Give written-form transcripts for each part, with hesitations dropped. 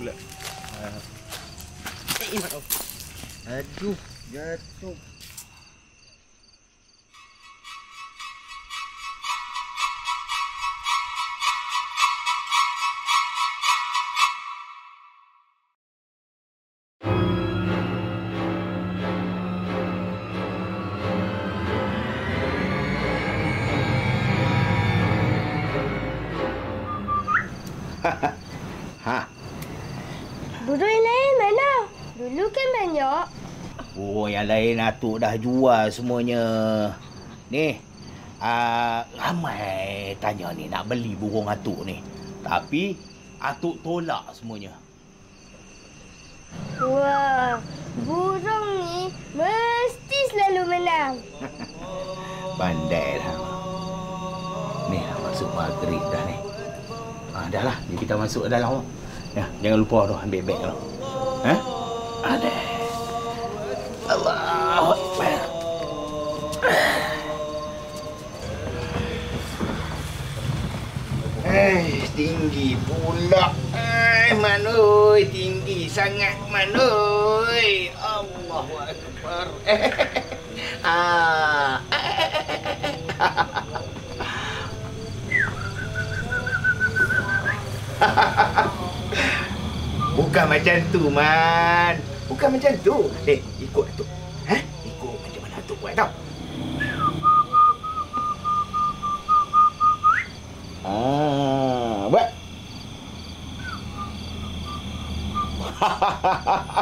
pula. Aduh, jatuh. Burung yang lain mana? Dulu kan banyak. Burung yang lain Atuk dah jual semuanya. Ni, ramai tanya ni nak beli burung Atuk ni. Tapi Atuk tolak semuanya. Wah, burung ni mesti selalu menang. Pandai lah. Ni dah masuk maghrib dah ni. Dah lah, ni kita masuk ke dalam. Ya, jangan lupa tu ambil beg tu. Ada. Allahu Akbar. Tinggi pula. Manoi, tinggi sangat manoi. Allahu Akbar. Bukan macam tu, Man. Bukan macam tu. Ikut Atuk. Ikut macam mana Atuk buat tau. Buat.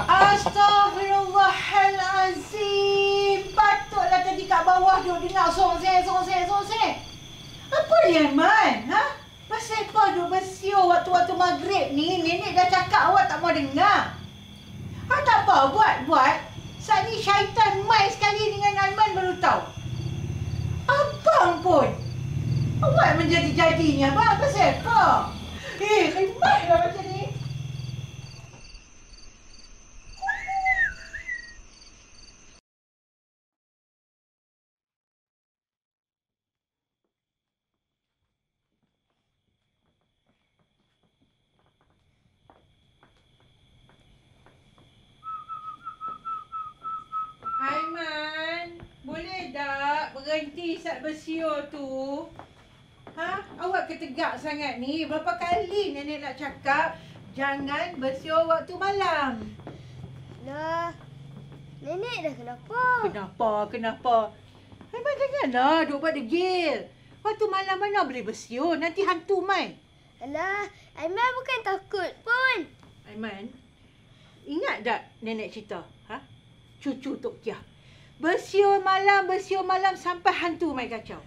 Astaghfirullahalazim. Patutlah tadi kat bawah duk dengar song-seng. Apa ni, Aiman? Pasal apa duk bersiul waktu-waktu maghrib ni? Nenek dah cakap awak tak mau dengar. Tak apa, buat. Saat ni syaitan main sekali dengan Aiman baru tahu. Abang pun. Awak menjadi-jadinya, abang. Pasal apa? Khidmatlah macam ni. Aiman, boleh tak berhenti saat bersiul tu? Awak ketegak sangat ni. Berapa kali nenek nak cakap jangan bersiul waktu malam. Lah, nenek dah kenapa? Kenapa? Aiman janganlah duk buat degil. Waktu malam mana boleh bersiul? Nanti hantu main. Alah, Aiman bukan takut pun. Aiman, ingat tak nenek cerita? Cucu Tok Kia. Bersiul malam sampai hantu main kacau.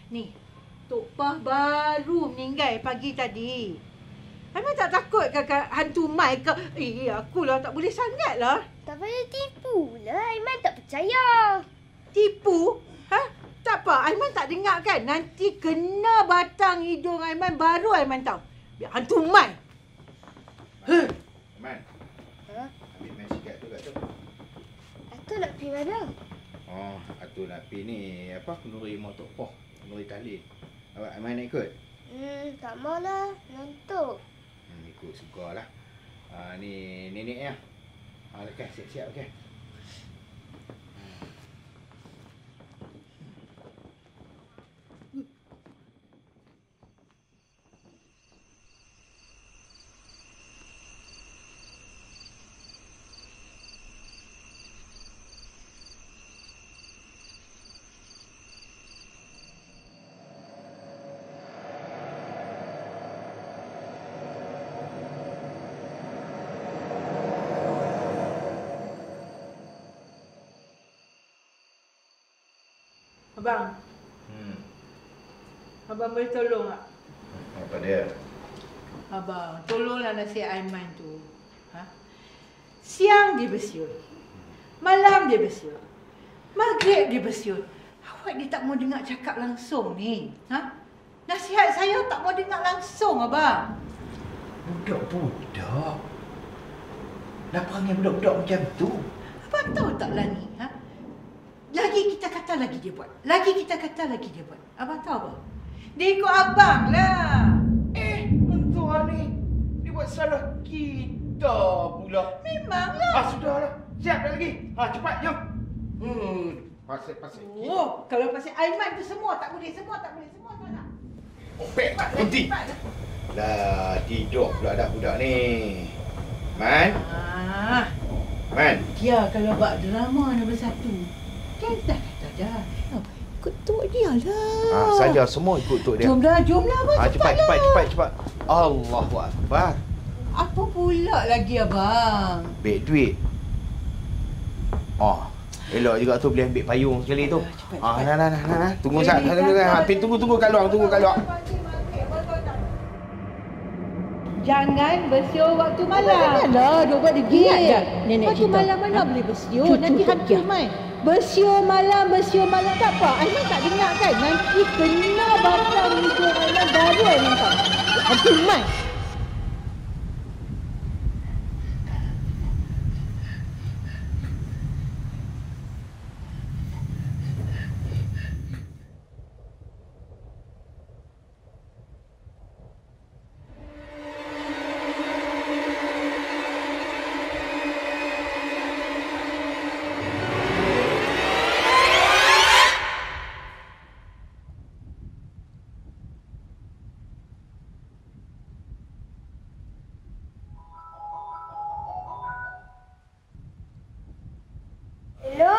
Ni, Tok Pah baru meninggal pagi tadi. Aiman tak takut kakak hantu mai ke? Akulah tak boleh sangat lah. Tak payah tipu lah. Aiman tak percaya. Tipu? Tak apa. Aiman tak dengar kan? Nanti kena batang hidung Aiman baru Aiman tahu. Biar hantu mai. Man. Ambil main sikat tu kat tu. Atuk nak pergi mana? Atuk nak pergi ni kenduri mak Tok Poh. Kenduri tahlil. Awak Aiman nak ikut? Tak maulah. Ngantuk. Ikut sukalah. Ni nenek ya. Lekas siap-siap okey. Abang. Abang boleh tolong tak? Apa dia? Abang, tolonglah nasihat Aiman tu. Siang dia bersiul. Malam dia bersiul. Maghrib dia bersiul. Awak ni tak mau dengar cakap langsung ni. Nasihat saya tak mau dengar langsung, abang. Budak-budak. Dah perangai budak-budak macam tu. Abang tahu tak lah ni? Lagi kita kata lagi dia buat. Lagi kita kata lagi dia buat. Abang tahu apa? Dia ikut abang lah. Tuan ni. Dia buat salah kita. Dah pula. Memanglah. Sudahlah. Siap dah lagi. Cepat, jom. Pasal. Oh, kalau pasal Aiman tu semua tak boleh, semua tak nak. Opek, berhenti. Dah tidur pula dah budak ni. Man. Man. Dia kalau buat drama nombor 1. Kan dah kata dah. Ikut tok dia lah. Saja semua ikut tok dia. Jomlah abang. Cepat. Allahu Akbar. Apa pula lagi abang? Beg duit. Elok juga tu boleh ambil payung sekali tu. Nah. Tunggu sat. Tunggu kat luar. Jangan bersiul waktu malam. Janganlah, duk buat degil. Nenek waktu malam mana boleh bersiul? Nanti hantu Aiman. Bersiul malam tak apa. Aiman tak dengar kan? Nanti kena batang hidung Aiman baru Aiman tahu. Hantu Aiman. Hello?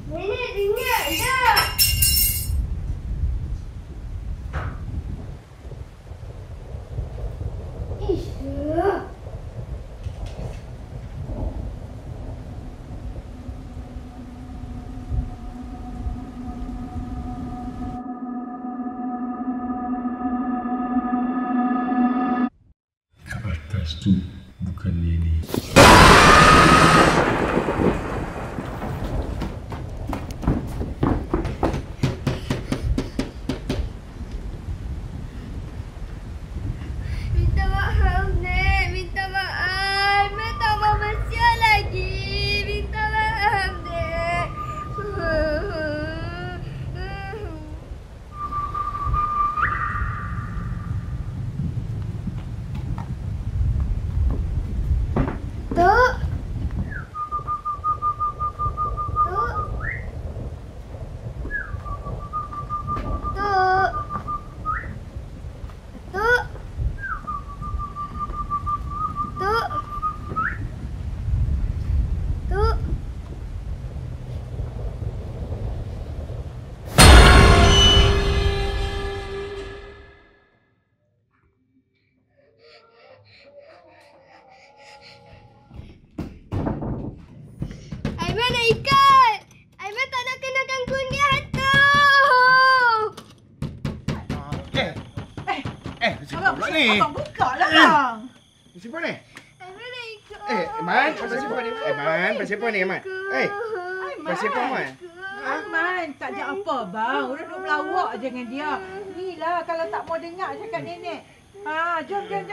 Nenek dengar tak? Ish. Kat atas tu bukan nenek. Minta maaf, Nek. Minta maaf. Mek tak mau bersiul lagi. Minta maaf, Nek. Tok. Tok. Tok. Tok. Tok. Tok. Aiman nak ikat. Aiman tak nak kenakan kunyit hantu. Siapa pula ni? Abang buka lah bang. Siapa ni? Aiman nak ikat. Man, pasal siapa ni? Man, pasal siapa ni, Man? Pasal siapa, Man? Aiman, tak ada apa bang. Orang duk melawak je dengan dia. Ni lah kalau tak mau dengar cakap nenek. Ha, jom. Jom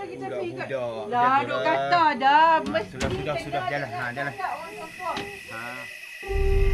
kita pergi ikut. Budak-budak. Lah, duk kata dah. Sudah, jalan. Ha, jalan. Cakap orang support. Ha.